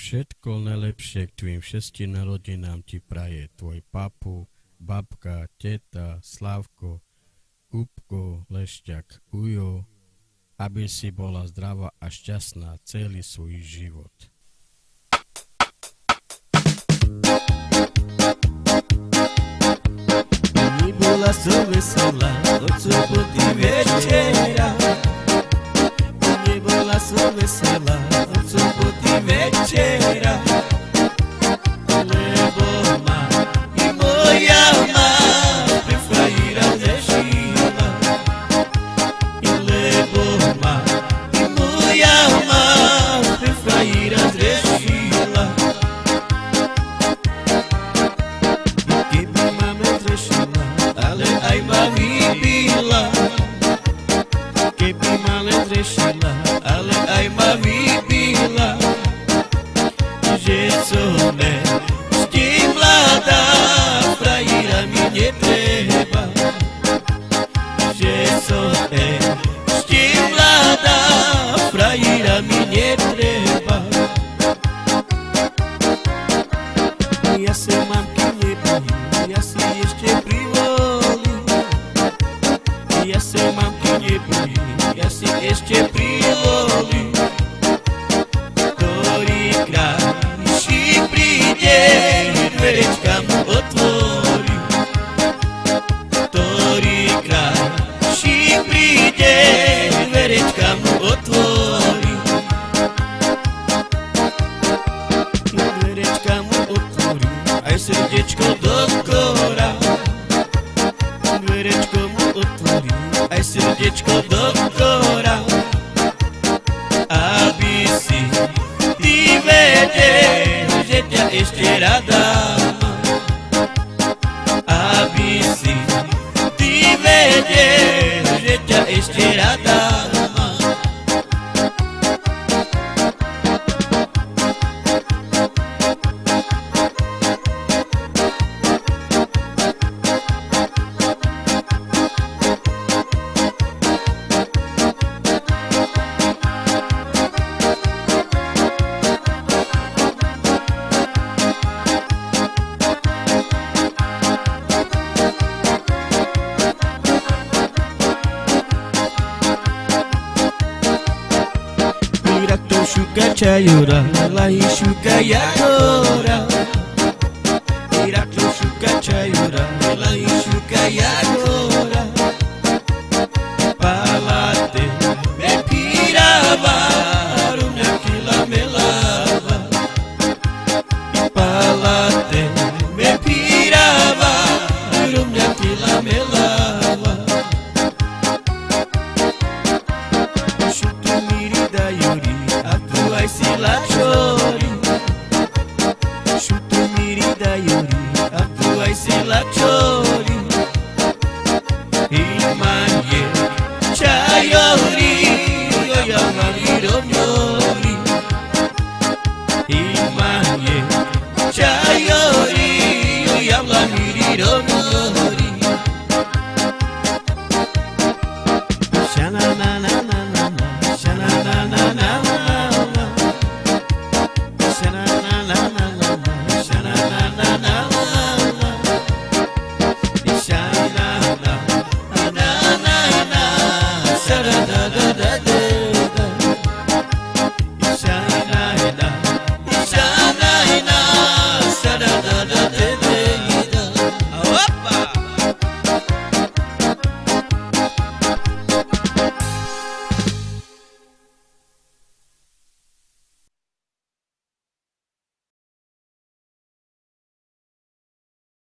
Všetko najlepšie k tvým 6 narodinám ti praje tvoj papu, babka, teta, Slávko, Kupko, Lešťak, Ujo, aby si bola zdravá a šťastná celý svoj život. Bola som veselá od soboty večera. Nebola som veselá od soboty večera, lebo ma i moja pre frajíra zešila. Lebo ma i moja pre frajíra zešila. Keby mama zrešila, ale aj ma vybila. Keby ma len zrešila, ale aj ma vybila. Že som ešte mladá, frajíra mi netreba. Že som ešte mladá, frajíra mi netreba. Ja sa mamky nebojím, ja si ešte privolím. Ja sa mamky nebojím, ja si ešte privolím. Ktorýkrát si príde, dverečka mu otvorím. Ktorýkrát si príde, dverečka mu otvorím. Dverečka mu otvorím, aj srdiečko doktora. Dverečko mu otvorím, aj srdiečko doktora. Aby si ty vedel, že ťa ešte rada mám. Aby si ty vedel, že ťa ešte rada mám. Shuka chayura, lahi shuka yagora. Iraklo shuka chayura, lahi shuka yagora. Palate me pirava, rumna kila me lava. Palate me pirava, rumna kila me lava. Shutu miri da yuri, ai si la chora.